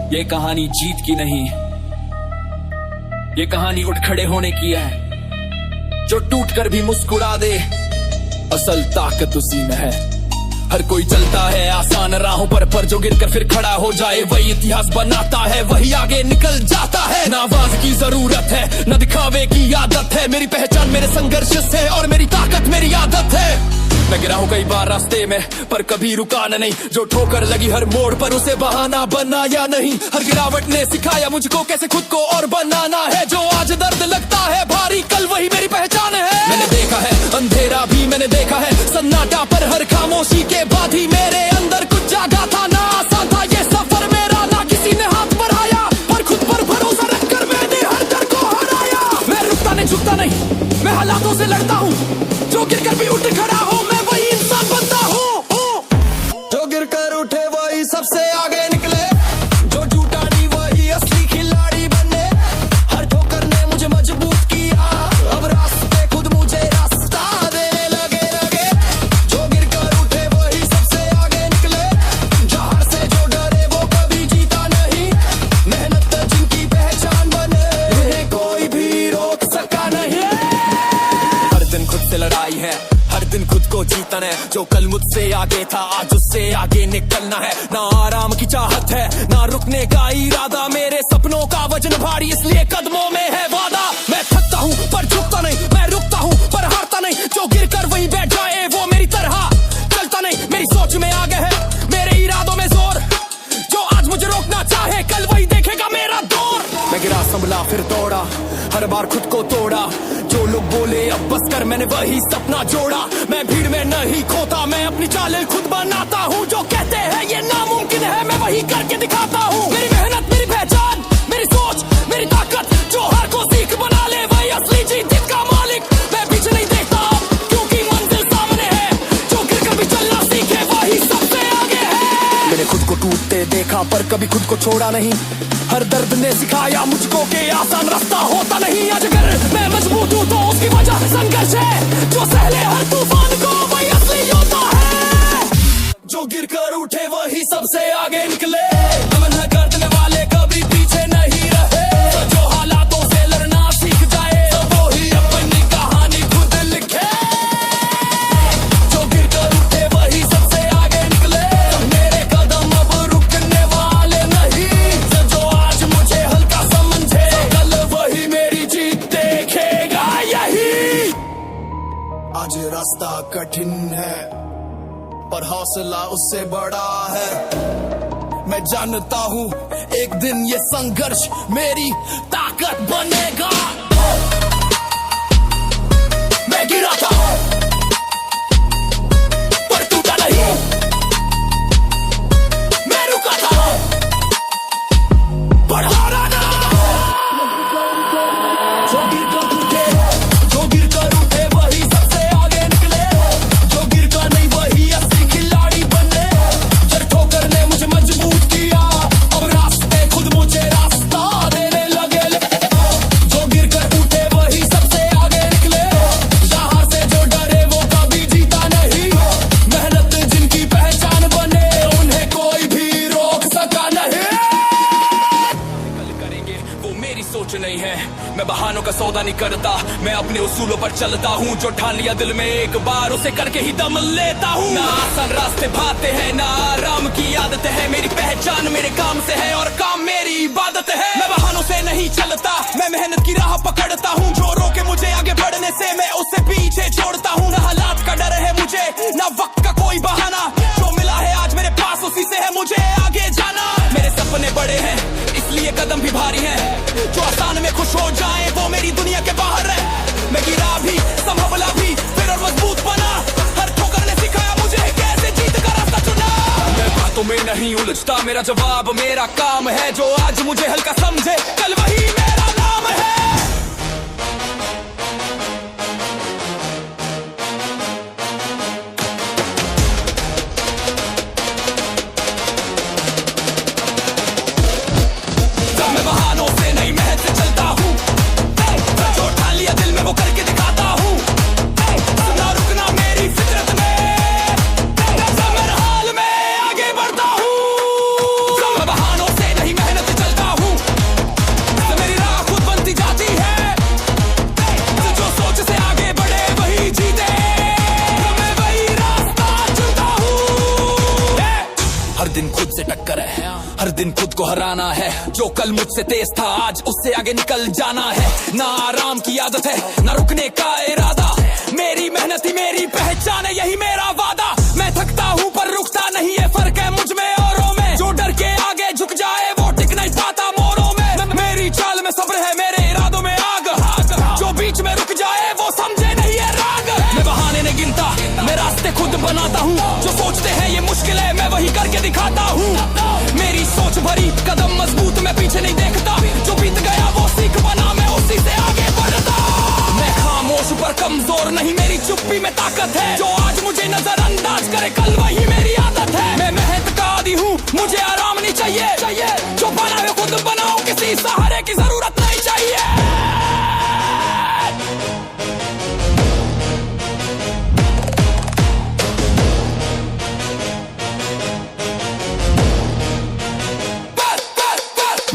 ये कहानी जीत की नहीं, ये कहानी उठ खड़े होने की है। जो टूट कर भी मुस्कुरा दे, असल ताकत उसी में है। हर कोई चलता है आसान राहों पर जो गिरकर फिर खड़ा हो जाए वही इतिहास बनाता है, वही आगे निकल जाता है। ना आवाज की जरूरत है, न दिखावे की आदत है। मेरी पहचान मेरे संघर्ष से और मेरी ताकत मेरी आदत है। मैं गिरा हूँ कई बार रास्ते में पर कभी रुका नहीं। जो ठोकर लगी हर मोड़ पर उसे बहाना बनाया नहीं। हर गिरावट ने सिखाया मुझको कैसे खुद को और बनाना है। जो आज दर्द लगता है भारी, कल वही मेरी पहचान है। मैंने देखा है अंधेरा भी, मैंने देखा है सन्नाटा, पर हर खामोशी के बाद ही मेरे अंदर कुछ जागा था। ना आसान था ये सफर मेरा, ना किसी ने हाथ बढ़ाया, पर खुद पर भरोसा रखकर मैंने हर डर को हराया। मैं रुकता नहीं, झुकता नहीं, मैं हालातों से लड़ता हूँ। जो गिरकर भी उठ खड़ा हो, मैं वही इंसान बनता हूँ। जो गिरकर उठे वही सबसे आगे निकले, जो झूठा नहीं वही असली खिलाड़ी बने। हर ठोकर ने मुझे मजबूत किया, अब रास्ते खुद मुझे रास्ता देने लगे। जो गिरकर उठे वही सबसे आगे निकले, जहां से जो डरे वो कभी जीता नहीं। मेहनत जिनकी पहचान बने, इन्हें कोई भी रोक सका नहीं। हर दिन खुद से लड़ाई है, हर दिन खुद को जीतना है। जो कल मुझसे आगे था आज उससे आगे निकलना है। ना आराम की चाहत है, ना रुकने का इरादा। मेरे सपनों का वजन भारी, इसलिए कदमों में है वादा। मैं थकता हूँ पर झुकता नहीं, मैं रुकता हूँ पर हारता नहीं। जो गिरकर वही बैठ जाए वो मेरी तरह चलता नहीं। मेरी सोच में आगे है, मेरे इरादों में जोर। जो आज मुझे रोकना चाहे कल वही देखेगा मेरा दौर। मैं गिरा संभला फिर दौड़ा, हर बार खुद को तोड़ा। जो लोग बोले अब बस कर, मैंने वही सपना जोड़ा। मैं भीड़ में नहीं खोता, मैं अपनी चालें खुद बनाता हूँ। जो कहते हैं ये नामुमकिन है, मैं वही करके दिखाता हूँ। मेरी मेहनत मेरी पहचान, मेरी सोच मेरी ताकत। जो हर को सीख बना ले वही असली जीत का मालिक। मैं पीछे नहीं देखता क्योंकि मंजिल सामने है। जो गिरकर भी चलना सीखे वही सबसे आगे है। मैंने खुद को टूटते देखा पर कभी खुद को छोड़ा नहीं। हर दर्द ने सिखाया मुझको कि आसान रास्ता होता नहीं। आज अगर मैं मजबूत हूँ तो उसकी वजह संघर्ष है। जो सहले हर तूफान को वही असली योद्धा है। जो गिरकर उठे वही सबसे आगे निकले, तमन्ना करने वाले कभी पीछे नहीं रहे। तो जो हालातों से लड़ना सीख जाए तो वो ही अपनी कहानी खुद लिखे। जो गिरकर उठे वही सबसे आगे निकले, मेरे कदम अब रुकने वाले नहीं। जो आज मुझे हल्का समझे कल वही मेरी जीत देखेगा यही। आज रास्ता कठिन है पर हौसला उससे बड़ा है। मैं जानता हूँ एक दिन ये संघर्ष मेरी ताकत बनेगा। मैं गिरा था पर टूटा नहीं, मैं रुका था पर हारा ना। जो गिरकर उठे वही सबसे आगे निकले। जो गिरकर नहीं वही असली खिलाड़ी बने। जब ठोकर ने मुझे मजबूत किया, अब रास्ते खुद मुझे रास्ता देने लगे। जो गिरकर उठे वही सबसे आगे निकले, जहां से जो डरे वो कभी जीता नहीं। मेहनत जिनकी पहचान बने, उन्हें कोई भी रोक सका नहीं। कल करेंगे वो मेरी सोच नहीं है। मैं बहानों का सौदा नहीं करता, मैं अपने उसूलों पर चलता हूँ। जो ठान लिया दिल में एक बार उसे करके ही दम लेता हूँ। ना आसान रास्ते भाते हैं, ना आराम की आदत है। मेरी पहचान मेरे काम से है और काम मेरी इबादत है। मैं बहानों से नहीं चलता, मैं मेहनत की राह पकड़ता हूँ। जो रोके मुझे आगे बढ़ने से मैं उसे पीछे छोड़ता हूँ। ना हालात का डर है मुझे, ना वक्त का कोई बहाना। जो मिला है आज मेरे पास उसी से है मुझे आगे जाना। मेरे सपने बड़े हैं इसलिए कदम भी भारी है। जो आसान में खुश हो जाए वो मेरी दुनिया के बाहर है। मैं गिरा भी संभला भी फिर और मजबूत बना। हर ठोकर ने सिखाया मुझे कैसे जीत का रास्ता चुना। मैं बातों में नहीं उलझता, मेरा जवाब मेरा काम है। जो आज मुझे हल्का समझे कल वही मेरा नाम है। मैं बहानों से नहीं मेहनत से चलता हूँ। जो ठान लिया दिल में वो करके दिखाता हूँ। ना रुकना मेरी फितरत में, हर हाल में आगे बढ़ता हूँ। मैं बहानों से नहीं मेहनत दिन खुद से टक्कर है, हर दिन खुद को हराना है। जो कल मुझसे तेज था आज उससे आगे निकल जाना है। ना आराम की आदत है ना रुकने का इरादा, मेरी मेहनत ही मेरी पहचान है, यही मेरा वादा। मैं थकता हूँ पर रुकता नहीं, है फर्क है मुझ में औरों में। जो डर के आगे झुक जाए वो टिक नहीं पाता मोरों में। मेरी चाल में सब्र है, मेरे इरादों में आग। जो बीच में रुक जाए वो समझे नहीं है राग। मैं बहाने नहीं गिनता, मैं रास्ते खुद बनाता हूँ। जो सोचते हैं ये मुश्किल है, मैं वही करके दिखाता हूँ। मेरी सोच भरी कदम मजबूत, मैं पीछे नहीं देखता। जो बीत गया वो सीख बना, मैं उसी से आगे बढ़ता। मैं खामोश पर कमजोर नहीं, मेरी चुप्पी में ताकत है। जो आज मुझे नजरअंदाज करे कल वही मेरी आदत है। मैं मेहनत का आदी हूँ, मुझे आराम नहीं चाहिए। जो बना है खुद बनाओ, किसी सहारे की जरूरत नहीं चाहिए।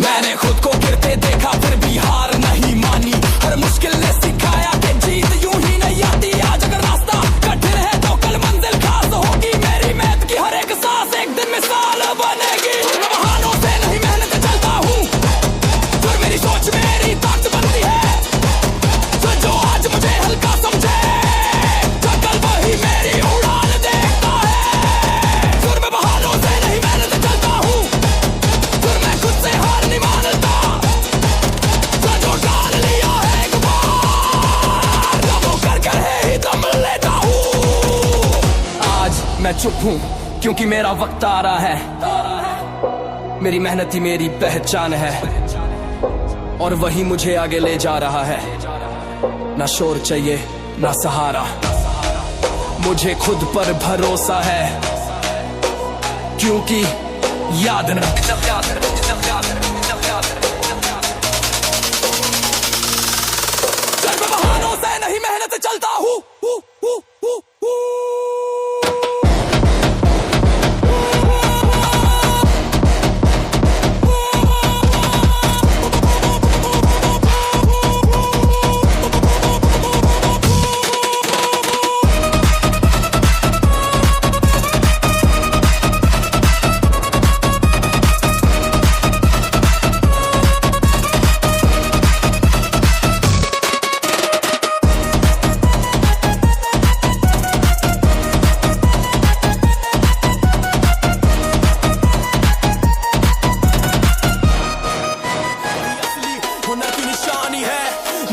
मैंने खुद को गिरते देखा फिर भी हार नहीं मानी। हर मुश्किल ने सिखाया कि जीत यूं ही नहीं आती। आज अगर रास्ता कठिन है तो कल मंजिल खास होगी। मेरी मेहनत की हर एक सांस एक दिन मिसाल बनेगी। बहानों से नहीं मेहनत चलता हूँ, फिर मेरी सोच मेरी ताकत बनती है। तो जो आज मुझे हल्का समझे तो कल वही मेरी उड़ान देखता है। फिर मैं बहानों से नहीं मेहनत चलता हूँ, फिर मैं खुद से हार नहीं मानता। तो जो डाल लिया है एक बार, वो कर ही दम लेता हूँ। आज मैं चुप हूँ क्योंकि मेरा वक्त आ रहा है। मेरी मेहनत ही मेरी पहचान है और वही मुझे आगे ले जा रहा है। ना शोर चाहिए ना सहारा, मुझे खुद पर भरोसा है। क्योंकि याद रख, मैं बहानों से नहीं मेहनत चलता हूँ।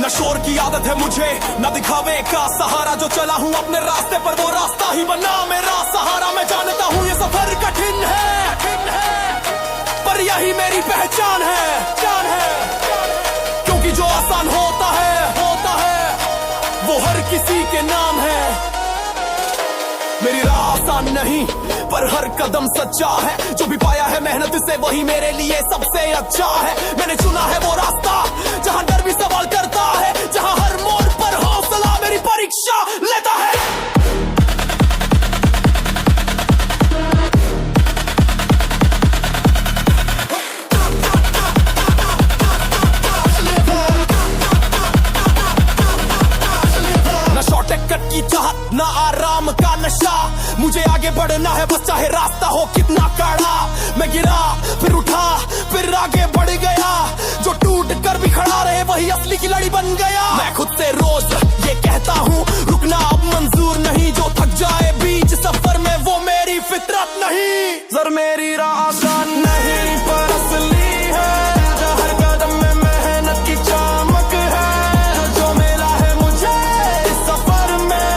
शोर की आदत है मुझे, ना दिखावे का सहारा। जो चला हूँ अपने रास्ते पर वो रास्ता ही बना मेरा सहारा। मैं जानता हूँ ये सफर कठिन है, पर यही मेरी पहचान है। क्योंकि जो आसान होता है वो हर किसी के नाम है। मेरी राह आसान नहीं पर हर कदम सच्चा है। जो भी पाया है मेहनत से वही मेरे लिए सबसे अच्छा है। मैंने चुना है वो रास्ता जहां डर भी सवाल करता है, जहां हर मोड़ पर हौसला मेरी परीक्षा लेता है। ना शॉर्टकट की चाहत ना आराम का नशा, मुझे आगे बढ़ना है बस चाहे रास्ता हो कितना कड़ा। मैं गिरा फिर उठा फिर आगे बढ़ गया। जो टूट कर भी खड़ा रहे वही असली खिलाड़ी बन गया। मैं खुद से रोज ये कहता हूँ रुकना अब मंजूर नहीं। जो थक जाए बीच सफर में वो मेरी फितरत नहीं। सर मेरी राह आसान नहीं पर असली है। हर कदम में मेहनत की चमक है। जो मिला है मुझे इस सफर में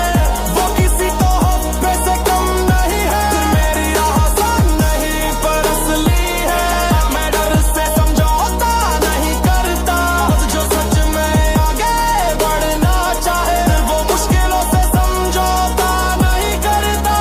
वो किसी तोहफे से कम नहीं है। मेरी राह आसान नहीं पर असली है। मैं डर से समझौता नहीं करता। जो सच में आगे बढ़ना चाहे वो मुश्किलों से समझौता नहीं करता।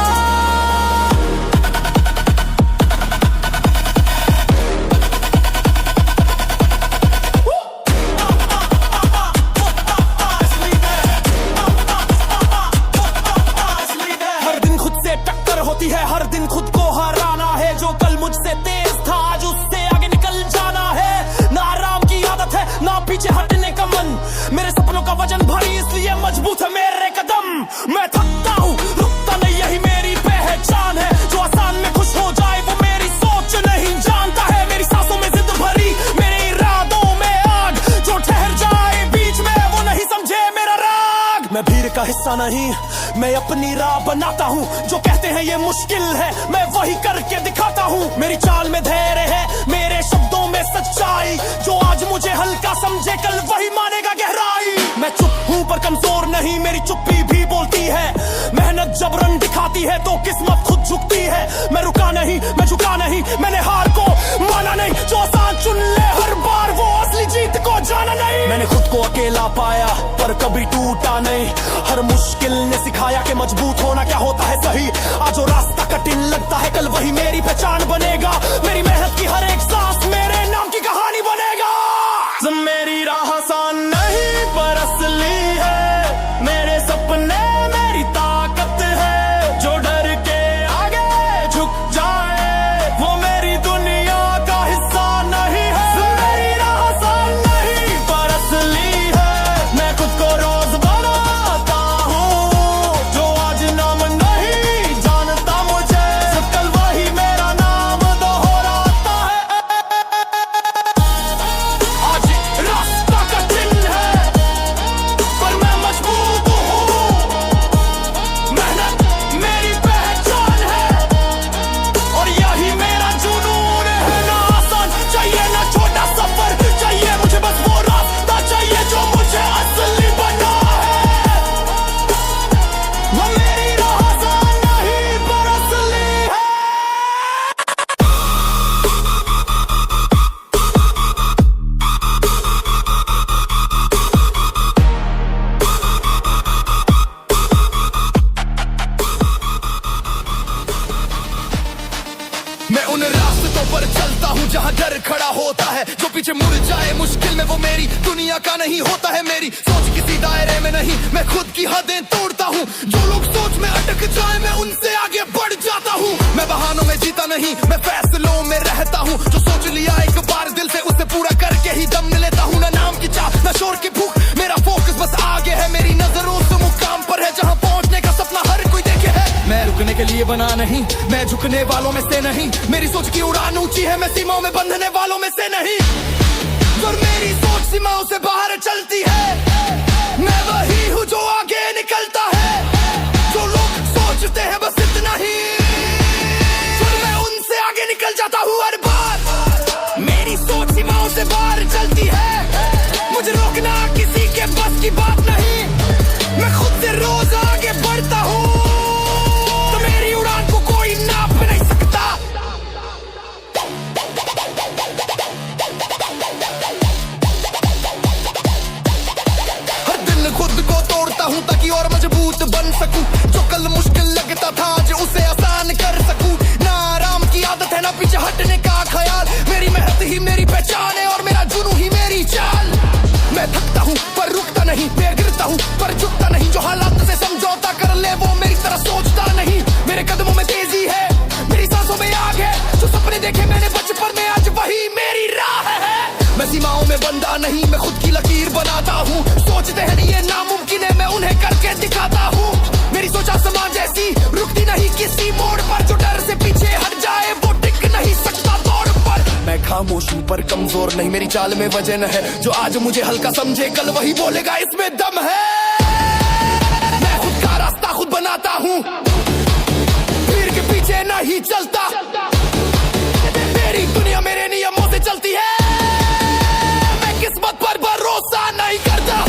हर दिन खुद से टक्कर होती है, हर दिन खुद को हराना है। जो कल मुझसे तेज था आज उससे आगे निकल जाना है। ना आराम की आदत है ना पीछे हटने का मन। मेरे सपनों का वजन भारी इसलिए मजबूत है मेरे कदम। मैं थकता हूँ रुकता नहीं, यही मेरी पहचान है। जो आसान में खुश हो जाए वो मेरी सोच का हिस्सा नहीं, मैं अपनी राह बनाता हूँ। जो कहते हैं ये मुश्किल है, मैं वही करके दिखाता हूँ। मेरी चाल में धैर्य है, मेरे शब्दों में सच्चाई। जो आज मुझे हल्का समझे, कल वही मानेगा गहराई। मैं चुप हूँ पर कमजोर नहीं, मेरी चुप्पी भी बोलती है। मेहनत जब रंग दिखाती है तो किस्मत खुद झुकती है। मैं रुका नहीं, मैं झुका नहीं, मैंने हार को माना नहीं। जो आसान चुन ले हर बार, वो असली जीत को जाना नहीं। मैंने खुद को अकेला पाया पर कभी टूटा नहीं। हर मुश्किल ने सिखाया कि मजबूत होना क्या होता है सही। आज जो रास्ता कठिन लगता है, कल वही मेरी पहचान बनेगा। मेरी मेहनत की हर एक सांस मेरे नाम की कहानी बनेगा। मेरी राह आसान नहीं पर असली है। मेरे सपने मेरी ताकत है। जो डर के आगे झुक जाए, वो मेरी दुनिया का हिस्सा नहीं है। मेरी राह आसान नहीं पर असली है। मैं खुद को रोज बनाता हूँ। जो आज नाम नहीं जानता मुझे, कल वही मेरा नाम दोहराता है। आज रास्ता कठिन है पर मैं मजबूत हूँ। मेहनत मेरी पहचान है और यही मेरा जुनून है। ना आसान चाहिए ना छोटा सफर चाहिए, मुझे बस वो रास्ता चाहिए जो मुझे असली बना है। वो मेरी राह आसान नहीं पर असली है। मैं उन रास्तों पर चलता हूँ जहाँ डर खड़ा होता है। जो पीछे मुड़ जाए मुश्किल में, वो मेरी दुनिया का नहीं होता है। मेरी सोच किसी दायरे में नहीं, मैं खुद की हदें तोड़ता हूँ। जो लोग सोच में अटक जाए, मैं उनसे आगे बढ़ जाता हूँ। मैं बहानों में जीता नहीं, मैं फैसलों में रहता हूँ। जो सोच लिया एक बार दिल से, उसे पूरा करके ही दम लेता हूँ। ना नाम की चाह ना शोर की भूख, मेरा फोकस बस आगे है। मेरी नजरों से मुकाम पर है जहाँ पहुँचने का सपना हर कोई देखे है। मैं रुकने के लिए बना नहीं, मैं झुकने वालों में से नहीं। मेरी सोच की उड़ान ऊंची है, मैं सीमाओं में बंधने वालों में से नहीं। और मेरी सोच सीमाओं से बाहर चलती है। मैं वही हूँ जो आगे निकलता है। जो लोग सोचते हैं बस इतना ही, फिर मैं उनसे आगे निकल जाता हूँ हर बार। मेरी सोच सीमाओं से बाहर चलती है। मुझे रोकना किसी के बस की बात नहीं। मैं खुद से रोज आगे बढ़ता हूँ, तो मेरी उड़ान को कोई नाप नहीं सकता। हर दिन खुद को तोड़ता हूँ ताकि और मजबूत बन सकूं। जो कल मुश्किल लगता था, आज उसे आसान कर सकूं। ना आराम की आदत है ना पीछे हटने का ख्याल। मेरी मेहनत ही मेरी पहचान है और मेरा जुनून ही मेरी चाल। मैं थकता हूँ पर रुकता नहीं, मैं गिरता हूँ पर झुकता नहीं। जो हालात से समझौता कर ले, वो मेरी तरह सोचता नहीं। मेरे कदमों में तेजी है, मेरी सांसों में आग है। जो सपने देखे मैंने बचपन में, आज वही मेरी राह है। मैं सीमाओं में बंधा नहीं, मैं खुद की लकीर बनाता हूँ। सोचते हैं ये नामुमकिन है, मैं उन्हें करके दिखाता हूँ। मेरी सोच आसमान जैसी, रुकती नहीं किसी मोड़ पर। जो डर से पीछे हट जाए, वो टिक नहीं सकता दौड़ पर। मैं खामोश हूँ पर कमजोर नहीं, मेरी चाल में वजन है। जो आज मुझे हल्का समझे, कल वही बोलेगा इसमें दम है। मैं खुद का रास्ता खुद बनाता हूँ, भीड़ के पीछे नहीं चलता। मेरी दुनिया मेरे नियमों से चलती है। मैं किस्मत पर भरोसा नहीं करता।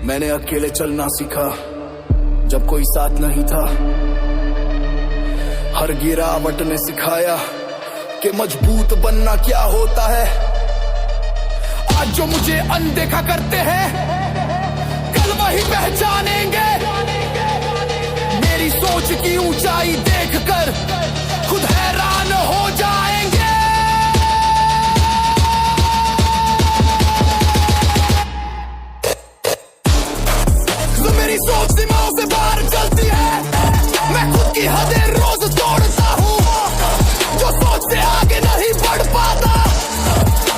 मैंने अकेले चलना सीखा जब कोई साथ नहीं था। हर गिरावट ने सिखाया कि मजबूत बनना क्या होता है। आज जो मुझे अनदेखा करते हैं, कल वही पहचानेंगे। मेरी सोच की ऊंचाई देखकर खुद हैरान हो जाएंगे। तो मेरी सोच सीमाओं से बाहर चलती है। मैं खुद की हदें रोज तोड़ता हूँ। जो सोच से आगे नहीं बढ़ पाता,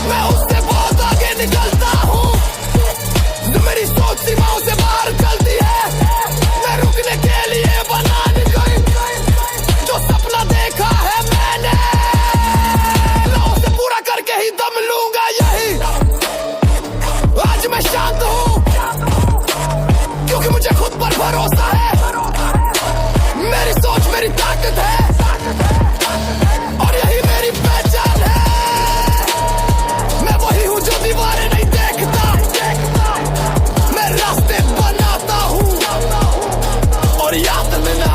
मैं उससे बहुत आगे निकलता हूँ। तो मेरी सोच सीमाओं से बाहर चलती है। मैं रुकने के लिए बना नहीं गई। जो सपना और याद मिला।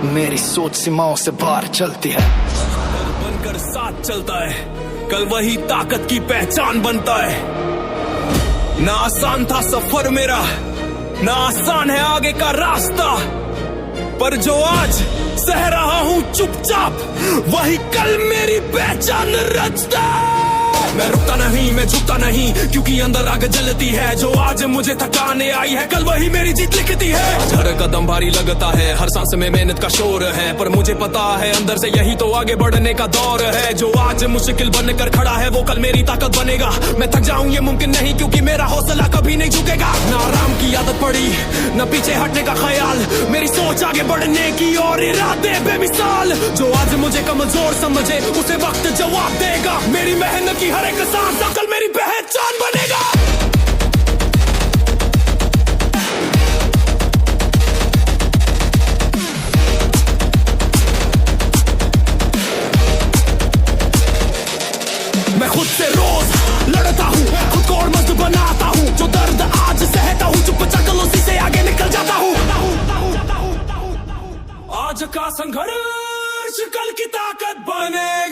मेरी सोच सीमाओं से बाहर चलती है। बनकर साथ चलता है, कल वही ताकत की पहचान बनता है। ना आसान था सफर मेरा, ना आसान है आगे का रास्ता, पर जो आज सह रहा हूं चुपचाप, वही कल मेरी पहचान रचता है। मैं रुकता नहीं, मैं झुकता नहीं, क्योंकि अंदर आग जलती है। जो आज मुझे थकाने आई है, कल वही मेरी जीत लिखती है। हर कदम भारी लगता है, हर सांस में मेहनत का शोर है, पर मुझे पता है अंदर से यही तो आगे बढ़ने का दौर है। जो आज मुश्किल बनकर खड़ा है, वो कल मेरी ताकत बनेगा। मैं थक जाऊं ये मुमकिन नहीं, क्योंकि मेरा हौसला कभी नहीं झुकेगा। ना आराम की आदत पड़ी, न पीछे हटने का ख्याल, मेरी सोच आगे बढ़ने की और इरादे बेमिसाल। जो आज मुझे कमजोर समझे, उसे वक्त जवाब देगा। मेरी मेहनत की हर एक सांस कल मेरी पहचान बनेगा। मैं खुद से रोज लड़ता हूँ, खुद को और मस्त बनाता हूँ। जो दर्द आज सहता हूँ, चुपचाप कल उसी से आगे निकल जाता हूँ। आज का संघर्ष कल की ताकत बनेगा।